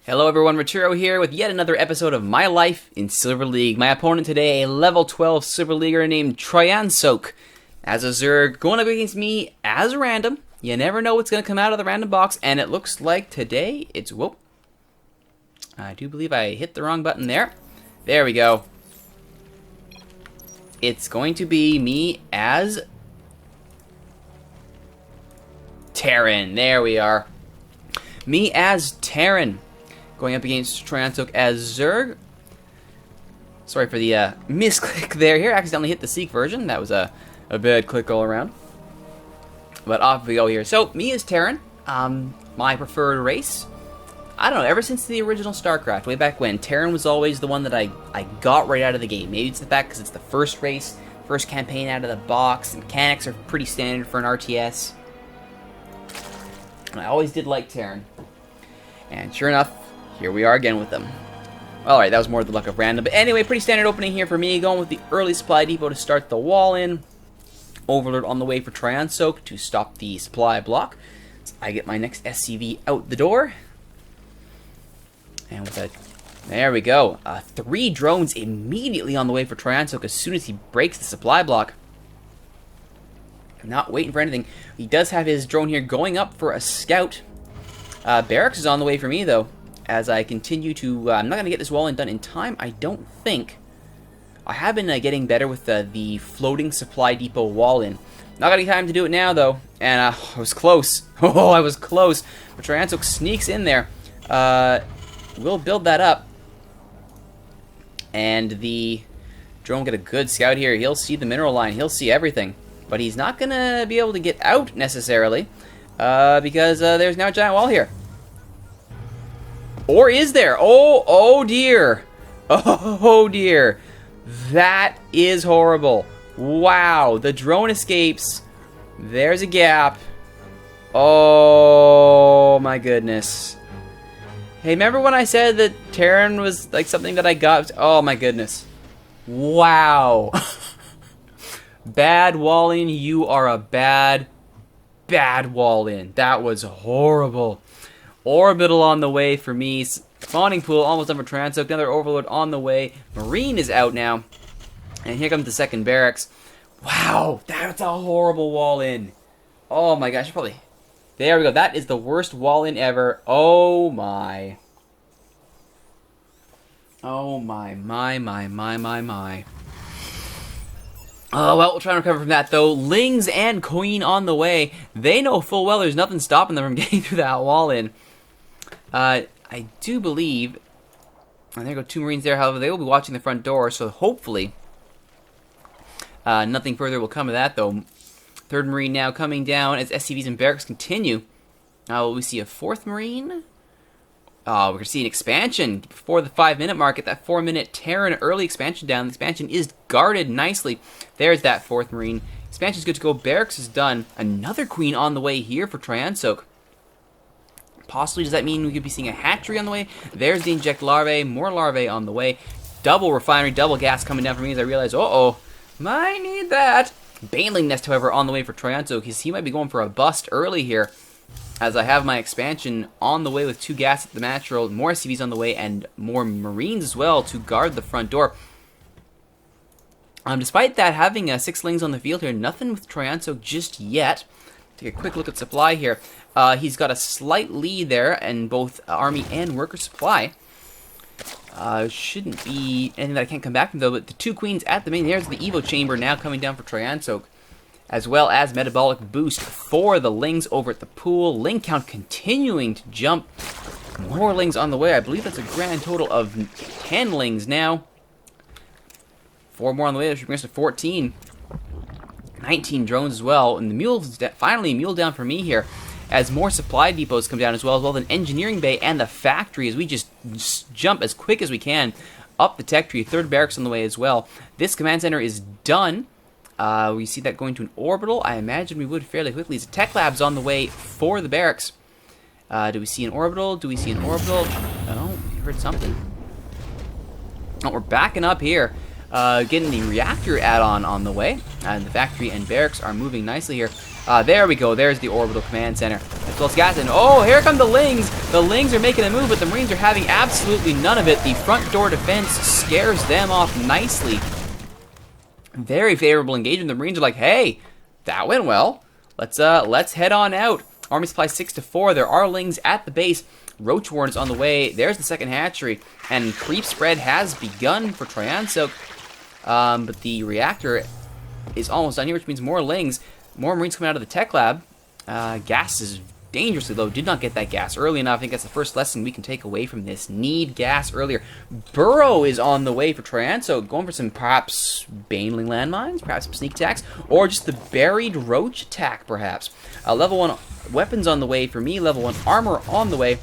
Hello everyone, Returo here with yet another episode of My Life in Silver League. My opponent today, a level 12 Silver Leaguer named Terran as a Zerg, going up against me as random. You never know what's going to come out of the random box, and it looks like today it's... Whoop. I do believe I hit the wrong button there. There we go. It's going to be me as Terran. There we are. Me as Terran. Going up against Terran as Zerg. Sorry for the misclick there. Here, accidentally hit the Seek version. That was a bad click all around. But off we go here. So, me as Terran. My preferred race. I don't know, ever since the original StarCraft, way back when, Terran was always the one that I got right out of the game. Maybe it's the fact because it's the first race, first campaign out of the box. The mechanics are pretty standard for an RTS. And I always did like Terran. And sure enough, here we are again with them. Alright, that was more the luck of random. But anyway, pretty standard opening here for me. Going with the early supply depot to start the wall in. Overlord on the way for Terran to stop the supply block. So I get my next SCV out the door. And with that, there we go. 3 drones immediately on the way for Terran as soon as he breaks the supply block. Not waiting for anything. He does have his drone here going up for a scout. Barracks is on the way for me, though. As I continue to... I'm not going to get this wall done in time, I don't think. I have been getting better with the floating supply depot wall in. Not going to get time to do it now, though. And I was close. Oh, I was close. But Terran sneaks in there. We'll build that up. And the drone will get a good scout here. He'll see the mineral line. He'll see everything. But he's not going to be able to get out, necessarily. Because there's now a giant wall here. Or is there? Oh dear. Oh dear. That is horrible. Wow. The drone escapes. There's a gap. Oh my goodness. Hey, remember when I said that Terran was like something that I got? Oh my goodness. Wow. Bad wall-in. You are a bad wall-in. That was horrible. Orbital on the way for me. Spawning pool almost done for Terran. Another Overlord on the way. Marine is out now. And here comes the second barracks. Wow, that's a horrible wall-in. Oh my gosh, probably... There we go. That is the worst wall-in ever. Oh my. Oh my. Oh, well, we'll try and recover from that, though. Lings and Queen on the way. They know full well there's nothing stopping them from getting through that wall-in. I do believe... And there go 2 Marines there, however, they will be watching the front door, so hopefully... nothing further will come of that, though. 3rd Marine now coming down as SCVs and barracks continue. Will we see a 4th Marine? Oh, we're going to see an expansion before the 5-minute mark at that 4-minute Terran early expansion down. The expansion is guarded nicely. There's that 4th Marine. Expansion's good to go. Barracks is done. Another Queen on the way here for Terran. Possibly, does that mean we could be seeing a hatchery on the way? There's the inject larvae. More larvae on the way. Double refinery, double gas coming down for me as I realize, uh-oh, might need that. Baneling nest, however, on the way for Terran, because he might be going for a bust early here. As I have my expansion on the way with 2 gas at the natural, more SCVs on the way, and more Marines as well to guard the front door. Despite that, having 6 Lings on the field here, nothing with Terran just yet. Take a quick look at supply here. He's got a slight lead there in both army and worker supply. Shouldn't be anything that I can't come back from, though, but the 2 Queens at the main. There's the Evo Chamber now coming down for Terran, as well as metabolic boost for the Lings over at the pool. Ling count continuing to jump. More Lings on the way. I believe that's a grand total of 10 Lings now. 4 more on the way. That should bring us to 14. 19 drones as well. And the mule's finally a mule down for me here. As more supply depots come down as well as an engineering bay and the factory as we just jump as quick as we can up the tech tree. 3rd barracks on the way as well. This command center is done. We see that going to an orbital. I imagine we would fairly quickly. The tech lab's on the way for the barracks. Do we see an orbital? Do we see an orbital? Oh, we heard something. Oh, we're backing up here. Getting the reactor add-on on the way. And the factory and barracks are moving nicely here. There we go. There's the orbital command center. As well as gas. And oh, here come the Lings. The Lings are making a move, but the Marines are having absolutely none of it. The front door defense scares them off nicely. Very favorable engagement. The Marines are like, hey, that went well. Let's head on out. Army supply 6-4. There are Lings at the base. Roach Warren is on the way. There's the second hatchery. And creep spread has begun for Traian. But the reactor is almost done here, which means more Lings. More Marines coming out of the tech lab. Gas is dangerously low. Did not get that gas early enough. I think that's the first lesson we can take away from this. Need gas earlier. Burrow is on the way for Terran, so going for some perhaps baneling landmines, perhaps some sneak attacks, or just the buried roach attack, perhaps. Level 1 weapons on the way for me. Level 1 armor on the way.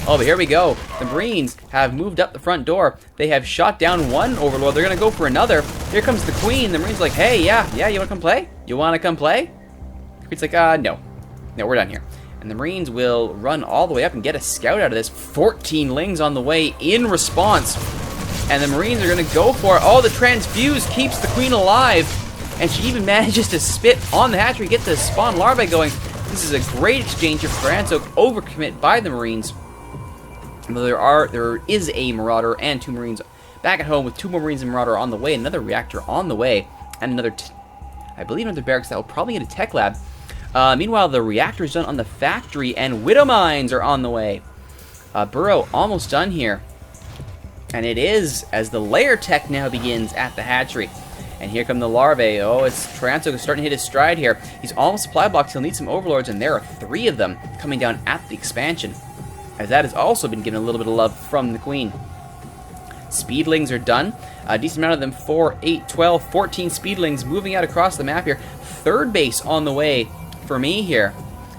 Oh, but here we go. The Marines have moved up the front door. They have shot down one Overlord. They're going to go for another. Here comes the Queen. The Marines are like, hey, yeah, you want to come play? You want to come play? The Queen's like, no. No, we're done here. And the Marines will run all the way up and get a scout out of this. 14 Lings on the way in response. And the Marines are going to go for it. Oh, the transfuse keeps the Queen alive. And she even manages to spit on the hatchery, get the spawn larvae going. This is a great exchange of Terran, so overcommit by the Marines. Though there is a Marauder and 2 Marines back at home with 2 more Marines and Marauder on the way, another reactor on the way, and another, I believe another barracks that will probably get a tech lab. Meanwhile, the reactor is done on the factory, and Widow Mines are on the way. Burrow almost done here. And it is, as the layer tech now begins at the hatchery. And here come the larvae. Oh, it's Transo starting to hit his stride here. He's almost supply blocked. He'll need some overlords, and there are 3 of them coming down at the expansion, as that has also been given a little bit of love from the Queen. Speedlings are done. A decent amount of them, 4, 8, 12, 14 Speedlings moving out across the map here. Third base on the way for me here.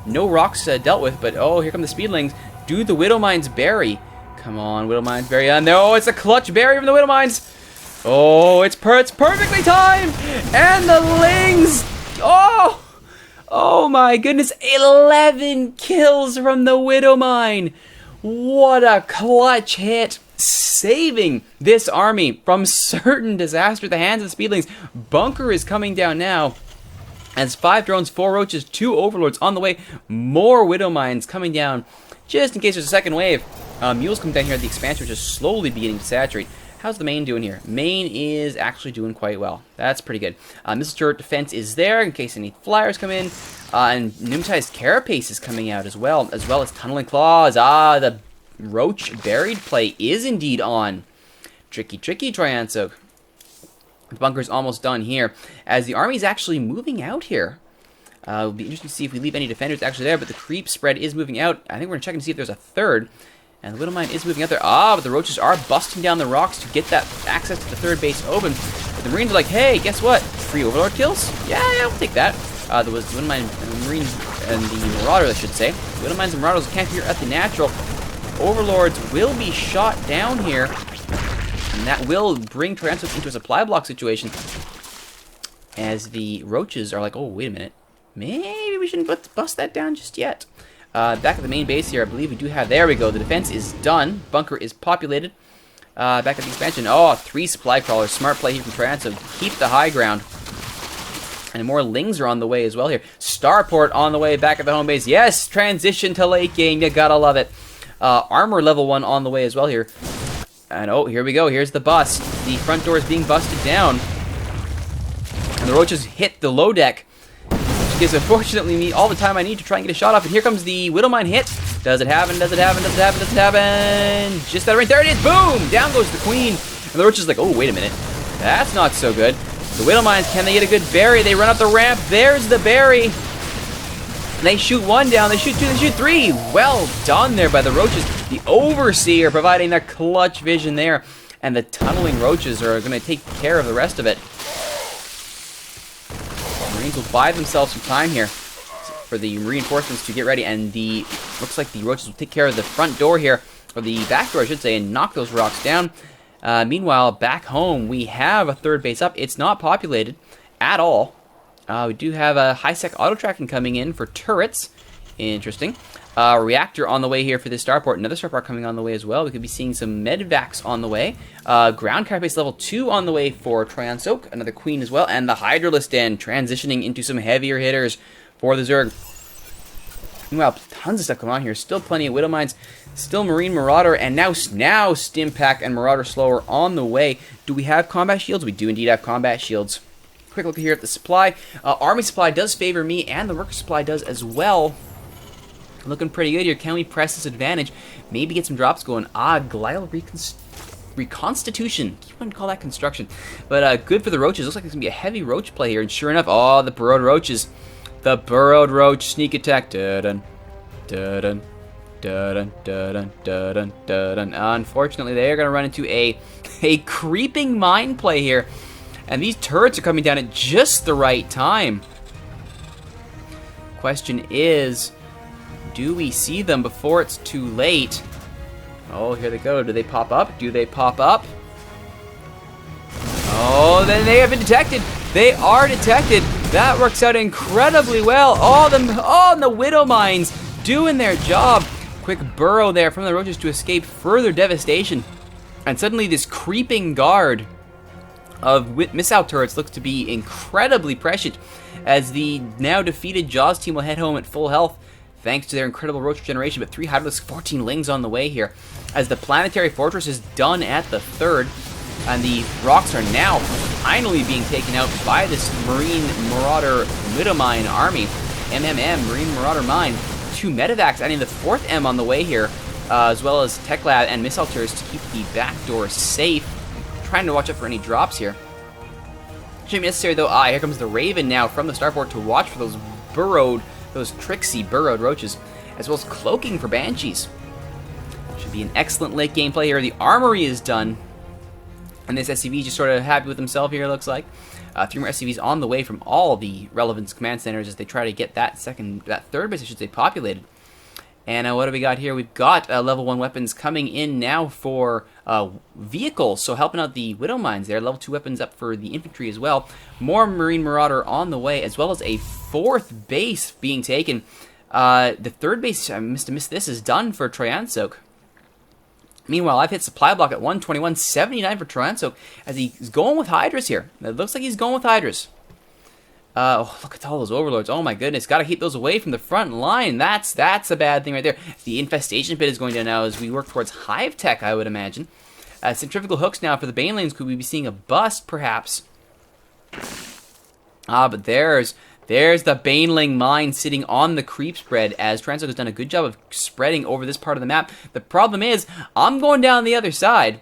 No rocks dealt with, but oh, here come the Speedlings. Do the Widow Mines bury? Come on, Widow Mines bury. No, it's a clutch bury from the Widow Mines. Oh, it's perfectly timed. And the Lings. Oh my goodness, 11 kills from the Widow Mine. What a clutch hit, saving this army from certain disaster at the hands of the Speedlings. Bunker is coming down now, as 5 drones, 4 roaches, 2 overlords on the way. More Widow Mines coming down, just in case there's a second wave. Mules come down here at the expansion, which is slowly beginning to saturate. How's the main doing here? Main is actually doing quite well. That's pretty good. Missile turret defense is there in case any flyers come in. And pneumatized carapace is coming out as well as tunneling claws. The roach buried play is indeed on. Tricky, Trianso. The bunker's almost done here, as the army's actually moving out here. It'll be interesting to see if we leave any defenders actually there, but the creep spread is moving out. I think we're going to check and see if there's a third. And the Widow Mine is moving out there. But the roaches are busting down the rocks to get that access to the third base open. But the Marines are like, hey, guess what? 3 Overlord kills? Yeah, we'll take that. There was the Widow Mine and the Marines and the Marauders, I should say. The Widow Mines and Marauders camp here at the natural. Overlords will be shot down here. And that will bring Transos into a supply block situation. As the roaches are like, oh, wait a minute. Maybe we shouldn't bust that down just yet. Back at the main base here, I believe we do have... There we go. The defense is done. Bunker is populated. Back at the expansion. 3 supply crawlers. Smart play here from Transo. Keep the high ground. And more Lings are on the way as well here. Starport on the way back at the home base. Yes! Transition to late game. You gotta love it. Armor level 1 on the way as well here. And here we go. Here's the bust. The front door is being busted down. And the roaches hit the low deck. Gives, unfortunately, me all the time I need to try and get a shot off. And here comes the Widow Mine hit. Does it happen? Does it happen? Does it happen? Does it happen? Just out of range. There it is. Boom! Down goes the Queen. And the Roach is like, oh, wait a minute. That's not so good. The Widow Mines, can they get a good berry? They run up the ramp. There's the berry. And they shoot 1 down. They shoot 2. They shoot 3. Well done there by the Roaches. The Overseer providing the clutch vision there. And the tunneling Roaches are going to take care of the rest of it. Marines will buy themselves some time here for the reinforcements to get ready, and looks like the roaches will take care of the front door here, or the back door I should say, and knock those rocks down. Meanwhile, back home we have a third base up. It's not populated at all. We do have a high-sec auto tracking coming in for turrets Interesting. Reactor on the way here for this starport. Another starport coming on the way as well. We could be seeing some medvacs on the way. Ground carapace level 2 on the way for Troyan Soak. Another queen as well. And the Hydralisk Den transitioning into some heavier hitters for the Zerg. Meanwhile, tons of stuff going on here. Still plenty of Widow Mines. Still Marine Marauder. And now Stimpack and Marauder Slower on the way. Do we have combat shields? We do indeed have combat shields. Quick look here at the supply. Army supply does favor me, and the worker supply does as well. Looking pretty good here. Can we press this advantage? Maybe get some drops going. Glial Reconstitution. You wouldn't call that construction. But good for the roaches. Looks like there's going to be a heavy roach play here. And sure enough, the burrowed roaches. The burrowed roach sneak attack. Dun dun dun dun dun dun dun. Unfortunately, they're going to run into a creeping mine play here. And these turrets are coming down at just the right time. Question is, do we see them before it's too late? Oh, here they go. Do they pop up? Do they pop up? Oh, then they have been detected. They are detected. That works out incredibly well. And the Widow Mines doing their job. Quick burrow there from the roaches to escape further devastation. And suddenly this creeping guard of missile turrets looks to be incredibly prescient as the now defeated Jaws team will head home at full health thanks to their incredible roach regeneration. But 3 Hydralisk, 14 Lings on the way here as the planetary fortress is done at the 3rd, and the rocks are now finally being taken out by this Marine Marauder Widow Mine army. Marine Marauder Mine. 2 Medivacs adding the 4th M on the way here, as well as Tech Lab and missile turrets to keep the back door safe. Trying to watch out for any drops here. Shouldn't be necessary though. Here comes the Raven now from the starport to watch for those tricksy burrowed roaches, as well as cloaking for Banshees. Should be an excellent late game play here. The armory is done, and this SCV is just sort of happy with himself here, looks like. 3 more SCVs on the way from all the relevant command centers as they try to get that 3rd base, I should say, populated. And what do we got here? We've got level 1 weapons coming in now for vehicles, so helping out the Widow Mines there. Level 2 weapons up for the infantry as well. More Marine Marauder on the way, as well as a 4th base being taken. The 3rd base, I must have missed this, is done for Troyan Soak. Meanwhile, I've hit supply block at 121.79 for Troyan Soak as he's going with Hydras here. It looks like he's going with Hydras. Look at all those overlords. Oh my goodness, gotta keep those away from the front line. That's a bad thing right there. The infestation pit is going down now as we work towards hive tech, I would imagine. Centrifugal hooks now for the banelings. Could we be seeing a bust, perhaps? But there's the baneling mine sitting on the creep spread as Transog has done a good job of spreading over this part of the map. The problem is, I'm going down the other side,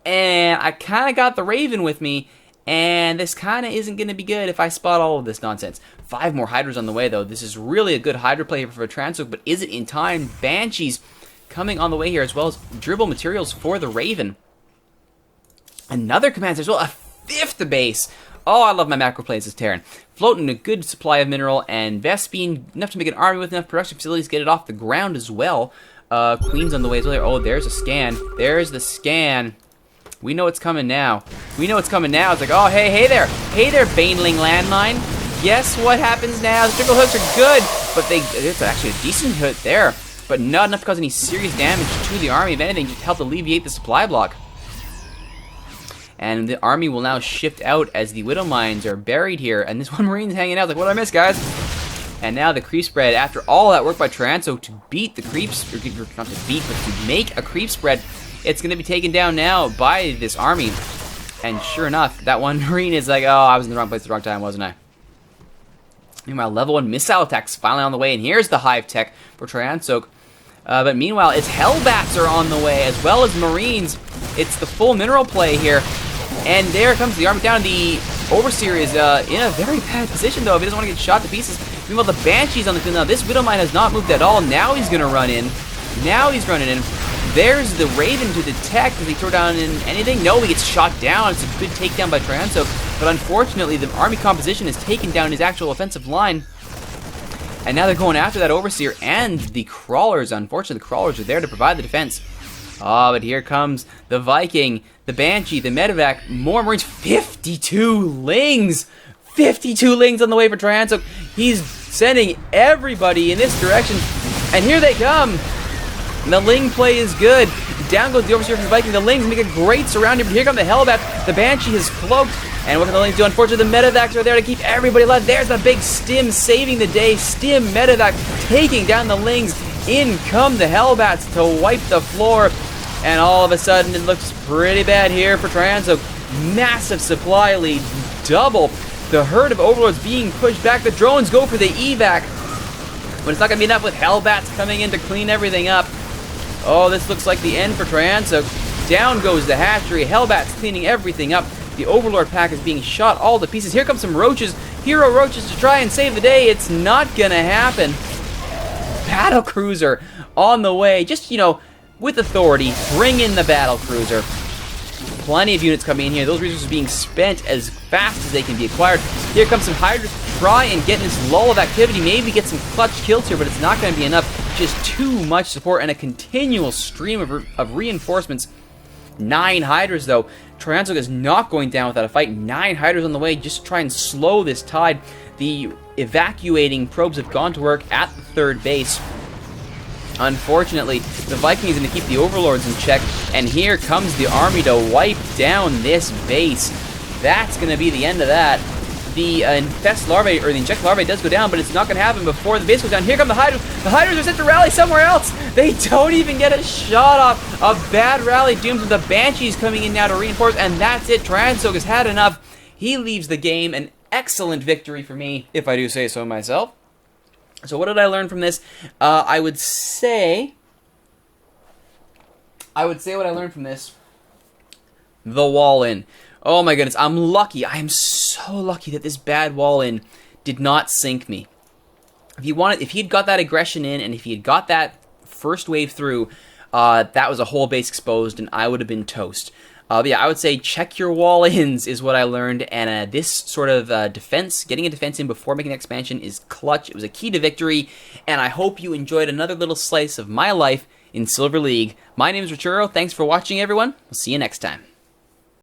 and I kind of got the Raven with me. And this kind of isn't going to be good if I spot all of this nonsense. 5 more Hydras on the way, though. This is really a good Hydra play for Transog, but is it in time? Banshees coming on the way here, as well as durable materials for the Raven. Another command as well, a 5th base. Oh, I love my macro plays as Terran. Floating a good supply of mineral and Vespine, enough to make an army with enough production facilities, get it off the ground as well. Queens on the way as well. Oh, there's a scan. There's the scan. We know it's coming now. We know it's coming now. It's like, oh, hey there. Hey there, Baneling landmine. Guess what happens now? The triple hooks are good, but it's actually a decent hit there, but not enough to cause any serious damage to the army. If anything, just help alleviate the supply block. And the army will now shift out as the Widow Mines are buried here, and this one Marine's hanging out. Like, what did I miss, guys? And now the creep spread, after all that work by Transo to beat the creeps, or not to beat, but to make a creep spread, it's going to be taken down now by this army. And sure enough, that one Marine is like, oh, I was in the wrong place at the wrong time, wasn't I? Meanwhile, level 1 missile attacks finally on the way, and here's the hive tech for Troyan Soak. But meanwhile, it's Hellbats are on the way, as well as Marines. It's the full mineral play here. And there comes the army down. The Overseer is in a very bad position, though, if he doesn't want to get shot to pieces. Meanwhile, the Banshee's on the field now. This Widow Mine has not moved at all. Now he's going to run in. Now he's running in. There's the Raven to detect. Does he throw down in anything? No, he gets shot down. It's a good takedown by Transo. But unfortunately, the army composition has taken down his actual offensive line. And now they're going after that Overseer and the Crawlers. Unfortunately, the Crawlers are there to provide the defense. Oh, but here comes the Viking, the Banshee, the Medevac, more Marines. 52 Lings! 52 Lings on the way for Triansok. He's sending everybody in this direction. And here they come. And the Ling play is good. Down goes the Overseer from the Viking. The Lings make a great surrounding, but here come the Hellbats. The Banshee has cloaked. And what can the Lings do? Unfortunately, the Medivacs are there to keep everybody alive. There's the big Stim saving the day. Stim Medivac taking down the Lings. In come the Hellbats to wipe the floor. And all of a sudden, it looks pretty bad here for Triansok. Massive supply lead. Double. The herd of Overlords being pushed back. The drones go for the evac. But it's not going to be enough with Hellbats coming in to clean everything up. Oh, this looks like the end for Triansok. Down goes the hatchery. Hellbats cleaning everything up. The Overlord pack is being shot all to pieces. Here comes some roaches. Hero roaches to try and save the day. It's not going to happen. Battle cruiser on the way. Just, you know, with authority, bring in the battle cruiser. Plenty of units coming in here. Those resources being spent as fast as they can be acquired. Here comes some Hydras to try and get in this lull of activity. Maybe get some clutch kills here, but it's not going to be enough. Just too much support and a continual stream of reinforcements. 9 Hydras, though. Triansok is not going down without a fight. 9 Hydras on the way. Just try and slow this tide. The evacuating probes have gone to work at the 3rd base. Unfortunately, the Vikings are going to keep the Overlords in check, and here comes the army to wipe down this base. That's going to be the end of that. The Infest Larvae, or the Inject Larvae does go down, but it's not going to happen before the base goes down. Here come the Hydras. The Hydras are set to rally somewhere else. They don't even get a shot off. A bad rally dooms with the Banshees coming in now to reinforce, and that's it. Triansok has had enough. He leaves the game. An excellent victory for me, if I do say so myself. So what did I learn from this? I would say what I learned from this. The wall-in. Oh my goodness, I'm lucky. I am so lucky that this bad wall-in did not sink me. If he had got that aggression in, and if he had got that first wave through, that was a whole base exposed, and I would have been toast. But yeah, I would say check your wall-ins is what I learned, and this sort of defense, getting a defense in before making an expansion is clutch. It was a key to victory, and I hope you enjoyed another little slice of my life in Silver League. My name is Richuro. Thanks for watching, everyone. We'll see you next time.